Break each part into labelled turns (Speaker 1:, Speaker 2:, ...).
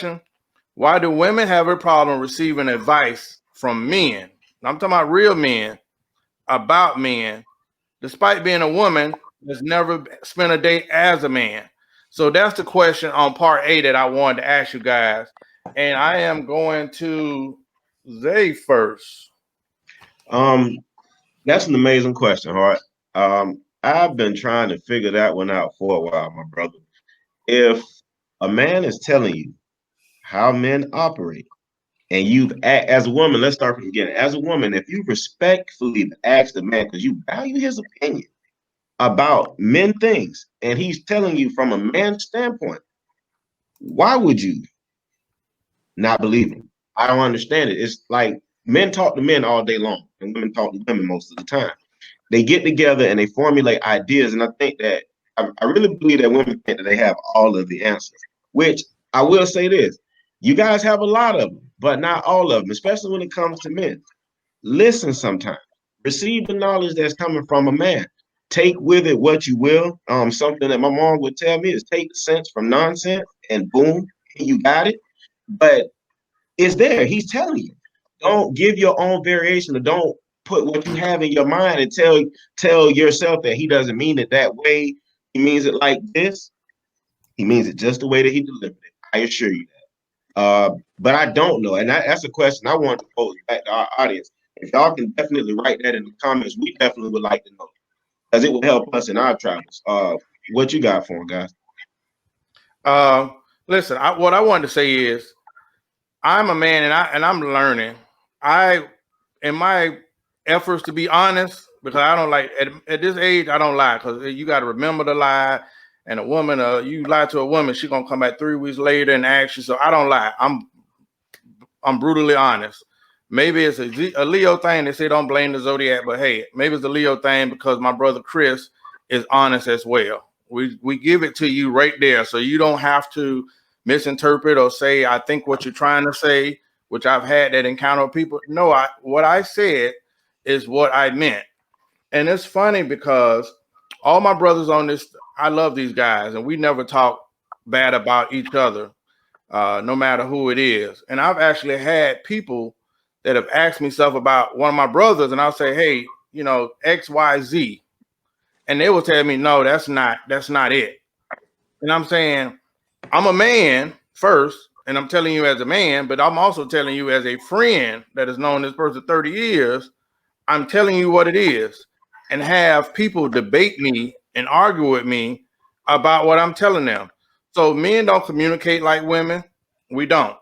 Speaker 1: question. Why do women have a problem receiving advice from men? I'm talking about real men about men, despite being a woman that's never spent a day as a man. So that's the question on part A that I wanted to ask you guys. And I am going to Zay first.
Speaker 2: That's an amazing question, Hart. I've been trying to figure that one out for a while, my brother. If a man is telling you how men operate, and as a woman, let's start from the beginning. As a woman, if you respectfully ask the man, because you value his opinion about men things, and he's telling you from a man's standpoint, why would you not believe him? I don't understand it. It's like men talk to men all day long, and women talk to women most of the time. They get together and they formulate ideas, and I think that I really believe that women think that they have all of the answers. Which I will say this: you guys have a lot of them, but not all of them, especially when it comes to men. Listen sometimes. Receive the knowledge that's coming from a man. Take with it what you will. Something that my mom would tell me is take the sense from nonsense, and boom, you got it. But it's there. He's telling you. Don't give your own variation, or don't put what you have in your mind and tell yourself that he doesn't mean it that way. He means it like this. He means it just the way that he delivered it. I assure you that. But I don't know, and that's a question I want to pose back to our audience. If y'all can definitely write that in the comments, we definitely would like to know, because it will help us in our travels. What you got for them, guys?
Speaker 1: Listen, what I wanted to say is, I'm a man, and I'm learning. In my efforts to be honest, because I don't like at this age, I don't lie, because you got to remember to lie. And a woman, you lie to a woman, she's gonna come back 3 weeks later and ask you. So I don't lie. I'm brutally honest. Maybe it's a Leo thing. They say don't blame the zodiac, but hey, maybe it's a Leo thing because my brother Chris is honest as well. We give it to you right there, so you don't have to misinterpret or say I think what you're trying to say, which I've had that encounter with people. No, what I said is what I meant. And it's funny because all my brothers on this, I love these guys, and we never talk bad about each other, no matter who it is. And I've actually had people that have asked me stuff about one of my brothers, and I'll say, hey, X, Y, Z. And they will tell me, no, that's not it. And I'm saying, I'm a man first, and I'm telling you as a man, but I'm also telling you as a friend that has known this person 30 years, I'm telling you what it is. And have people debate me and argue with me about what I'm telling them. So men don't communicate like women. We don't.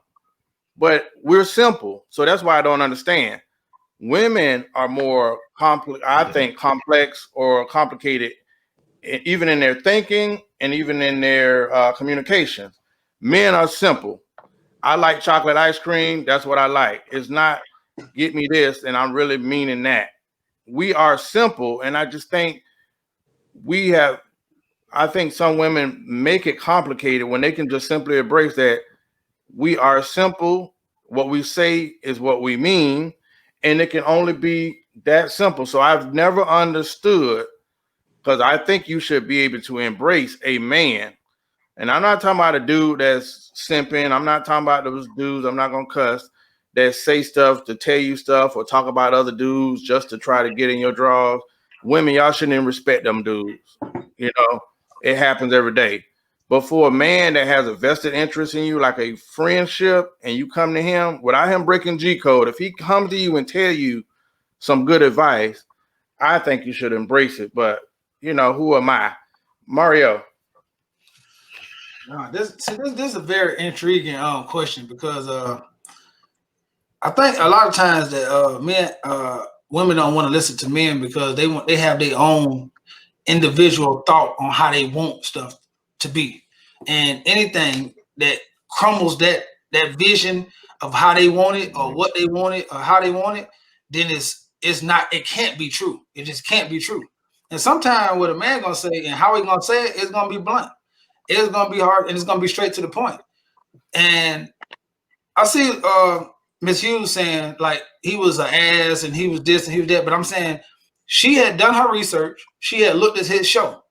Speaker 1: But we're simple. So that's why I don't understand. Women are more complex, I think, complex or complicated, even in their thinking and even in their communications. Men are simple. I like chocolate ice cream. That's what I like. It's not get me this, and I'm really meaning that. We are simple, and I just think I think some women make it complicated when they can just simply embrace that we are simple. What we say is what we mean, and it can only be that simple. So I've never understood, because I think you should be able to embrace a man. And I'm not talking about a dude that's simping. I'm not talking about those dudes, I'm not going to cuss, that say stuff to tell you stuff or talk about other dudes just to try to get in your drawers. Women, y'all shouldn't even respect them dudes. It happens every day. But for a man that has a vested interest in you, like a friendship, and you come to him without him breaking G code, if he comes to you and tell you some good advice, I think you should embrace it. But who am I? Mario.
Speaker 3: This is a very intriguing question, because I think a lot of times that women don't want to listen to men because they have their own individual thought on how they want stuff to be, and anything that crumbles that vision of how they want it or what they want it or how they want it, then it can't be true. It just can't be true. And sometimes what a man gonna say and how he gonna say it is gonna be blunt. It's gonna be hard, and it's gonna be straight to the point. And I see Miss Hughes saying like he was an ass and he was this and he was that, but I'm saying she had done her research. She had looked at his show.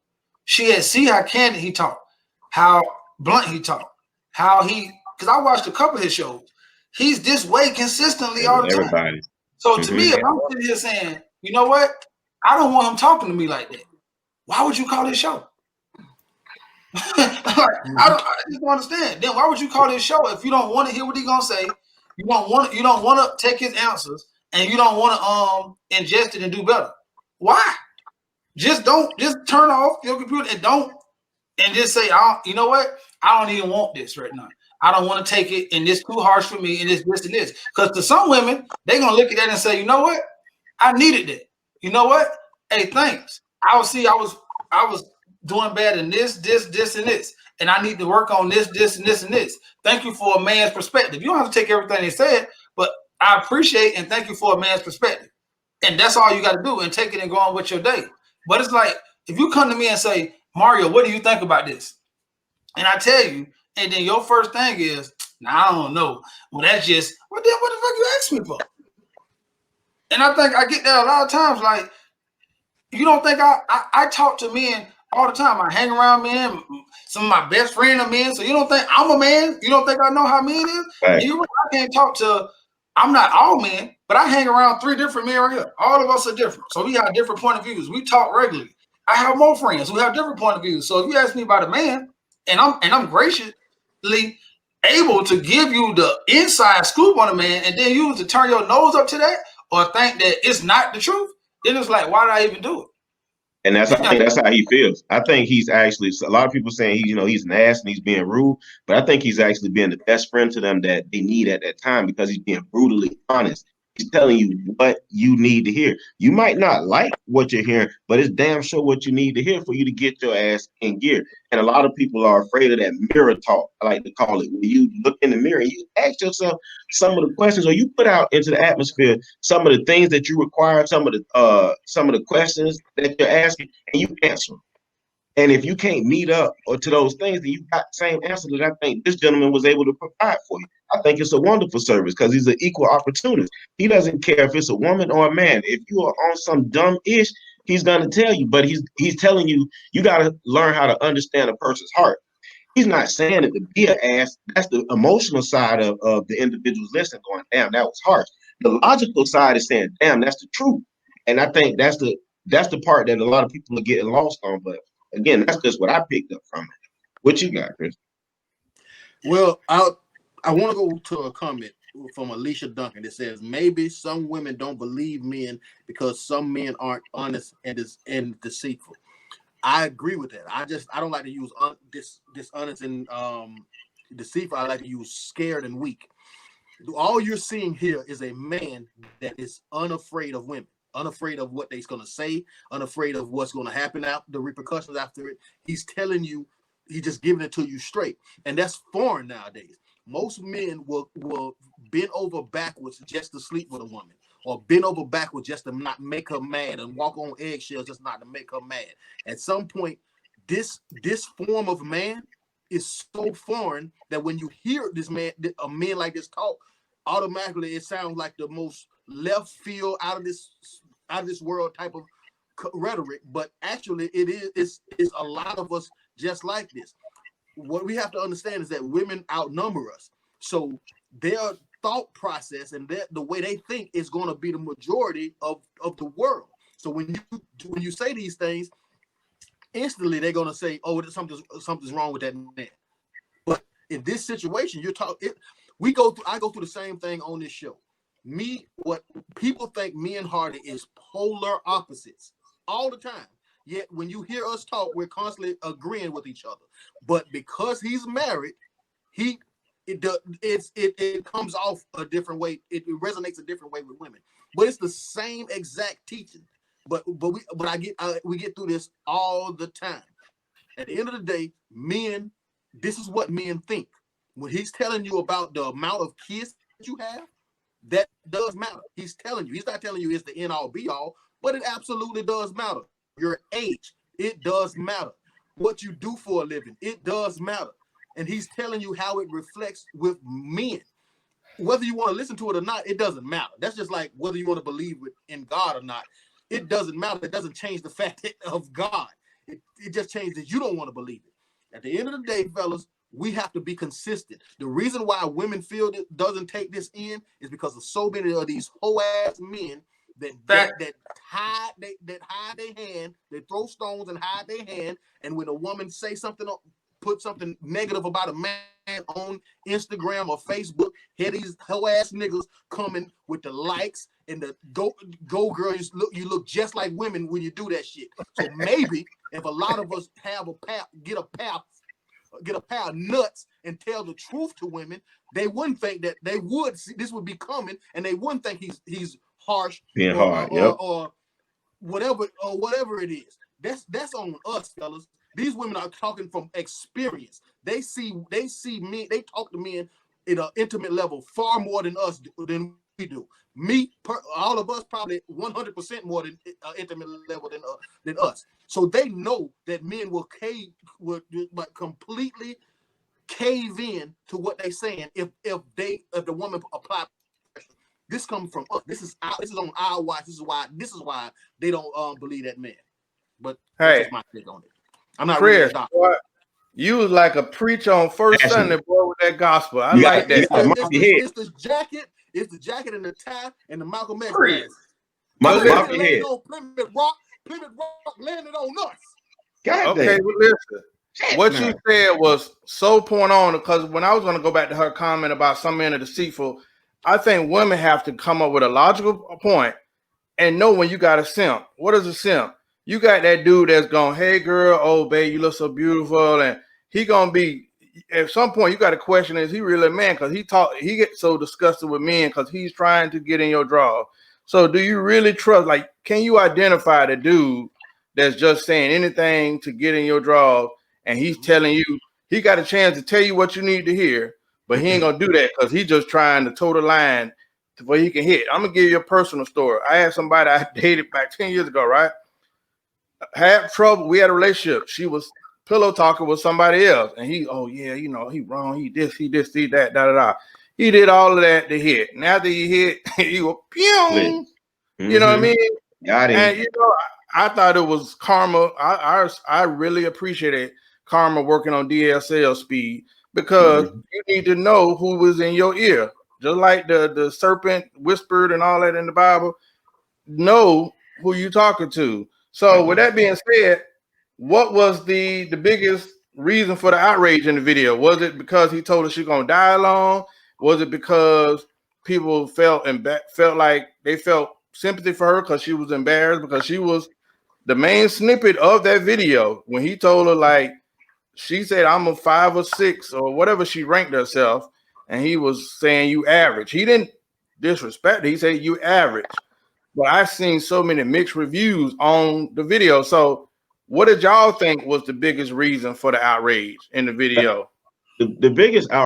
Speaker 3: She had seen how candid he talked, how blunt he talked, how he because I watched a couple of his shows. He's this way consistently all the time.
Speaker 2: Everybody.
Speaker 3: So to me, if I'm sitting here saying, you know what, I don't want him talking to me like that. Why would you call this show? I just don't understand. Then why would you call this show if you don't want to hear what he's gonna say? You don't want to take his answers, and you don't want to ingest it and do better. Why? Just turn off your computer and just say, you know what? I don't even want this right now. I don't want to take it, and it's too harsh for me, and it's this and this. Because to some women, they're gonna look at that and say, you know what? I needed that. You know what? Hey, thanks. I was doing bad in this, and this, and I need to work on this, and this. Thank you for a man's perspective. You don't have to take everything they said, but I appreciate and thank you for a man's perspective. And that's all you got to do, and take it and go on with your day. But it's like, if you come to me and say, Mario, what do you think about this? And I tell you, and then your first thing is, nah, I don't know. Well, that's just, well, then what the fuck you ask me for? And I think I get that a lot of times. Like, you don't think I talk to men all the time. I hang around men. Some of my best friends are men. So you don't think I'm a man? You don't think I know how men is?
Speaker 2: Right.
Speaker 3: I can't talk to, I'm not all men, but I hang around 3 different men right here. All of us are different. So we have different point of views. We talk regularly. I have more friends who have different point of views. So if you ask me about a man, and I'm graciously able to give you the inside scoop on a man, and then you to turn your nose up to that or think that it's not the truth, then it's like, why did I even do it?
Speaker 2: And I think that's how he feels. I think he's actually, a lot of people saying he's an ass and he's being rude, but I think he's actually being the best friend to them that they need at that time, because he's being brutally honest. He's telling you what you need to hear. You might not like what you're hearing, but it's damn sure what you need to hear for you to get your ass in gear. And a lot of people are afraid of that mirror talk, I like to call it, where you look in the mirror and you ask yourself some of the questions, or you put out into the atmosphere some of the things that you require, some of the questions that you're asking, and you answer them. And if you can't meet up or to those things, then you got the same answer that I think this gentleman was able to provide for you. I think it's a wonderful service because he's an equal opportunist. He doesn't care if it's a woman or a man. If you are on some dumb ish, he's gonna tell you. But he's telling you, you got to learn how to understand a person's heart. He's not saying it to be an ass. That's the emotional side of the individual's listening, going, damn, that was harsh. The logical side is saying, damn, that's the truth. And I think that's the part that a lot of people are getting lost on. But again, that's just what I picked up from it. What you got, Chris?
Speaker 4: Well, I want to go to a comment from Alicia Duncan that says, maybe some women don't believe men because some men aren't honest and deceitful. I agree with that. I don't like to use dishonest and deceitful. I like to use scared and weak. All you're seeing here is a man that is unafraid of women, unafraid of what they're going to say, unafraid of what's going to happen the repercussions after it. He's telling you, he's just giving it to you straight. And that's foreign nowadays. Most men will bend over backwards just to sleep with a woman, or bend over backwards just to not make her mad, and walk on eggshells just not to make her mad. At some point, this form of man is so foreign that when you hear a man like this talk, automatically it sounds like the most left field out of this world type of rhetoric. But actually, it's a lot of us just like this. What we have to understand is that women outnumber us, so their thought process and the way they think is going to be the majority of the world. So when you say these things, instantly they're going to say, "Oh, something's wrong with that man." But in this situation, I go through the same thing on this show. What people think me and Hardy is polar opposites all the time. Yet when you hear us talk, we're constantly agreeing with each other. But because he's married, it comes off a different way. It resonates a different way with women. But it's the same exact teaching. But we get through this all the time. At the end of the day, men, this is what men think. When he's telling you about the amount of kids that you have, that does matter. He's telling you. He's not telling you it's the end all be all, but it absolutely does matter. Your age, it does matter. What you do for a living, it does matter. And he's telling you how it reflects with men. Whether you want to listen to it or not, it doesn't matter. That's just like whether you want to believe in God or not. It doesn't matter. It doesn't change the fact of God. It just changes that you don't want to believe it. At the end of the day, fellas, we have to be consistent. The reason why women feel it doesn't take this in is because of so many of these whole ass men that hide their hand, they throw stones and hide their hand, and when a woman say something, put something negative about a man on Instagram or Facebook, here these whole ass niggas coming with the likes and the go girl, you look just like women when you do that shit. So maybe if a lot of us have get a pair of nuts and tell the truth to women, they wouldn't think that they would see this would be coming, and they wouldn't think he's harsh,
Speaker 2: being hard,
Speaker 4: or whatever it is. That's on us, fellas. These women are talking from experience. They see men. They talk to men at an intimate level far more than we do. All of us probably 100% more than intimate level than us. So they know that men will completely cave in to what they're saying if the woman apply pressure. This comes from us. This is on our watch. This is why they don't believe that man. But
Speaker 1: hey,
Speaker 4: that's my take on it. I'm not
Speaker 1: Chris,
Speaker 4: really a doctor.
Speaker 1: boy, you was like a preacher on First Sunday, boy, with that gospel. I like that.
Speaker 4: It's the jacket. It's the jacket and the tie and the Malcolm X glasses.
Speaker 2: Plymouth
Speaker 4: Rock landed on us.
Speaker 1: Okay, well, listen. What you said was so point on, because when I was going to go back to her comment about some men are deceitful, I think women have to come up with a logical point and know when you got a simp. What is a simp? You got that dude that's going, hey girl, oh babe, you look so beautiful, and he gonna be at some point. You got to question: is he really a man? Because he gets so disgusted with men because he's trying to get in your draw. So, do you really trust? Like, can you identify the dude that's just saying anything to get in your draw, and he's telling you he got a chance to tell you what you need to hear, but he ain't gonna do that because he's just trying to toe the line where he can hit? I'm gonna give you a personal story. I had somebody I dated back 10 years ago, right? Had trouble. We had a relationship. She was pillow talking with somebody else, and he wrong. He that, da da da. He did all of that to hit. And after he hit, he was pew. You know what I mean?
Speaker 2: Got him.
Speaker 1: And I thought it was karma. I really appreciated karma working on DSL speed, because you need to know who was in your ear, just like the serpent whispered and all that in the Bible. Know who you talking to. So with that being said, what was the biggest reason for the outrage in the video? Was it because he told her she's gonna die alone? Was it because people felt like they felt sympathy for her because she was embarrassed, because she was the main snippet of that video when he told her, like, she said, I'm a 5 or 6 or whatever she ranked herself, and he was saying you average. He didn't disrespect her. He said you average. But I've seen so many mixed reviews on the video. So what did y'all think was the biggest reason for the outrage in the video?
Speaker 2: The biggest outrage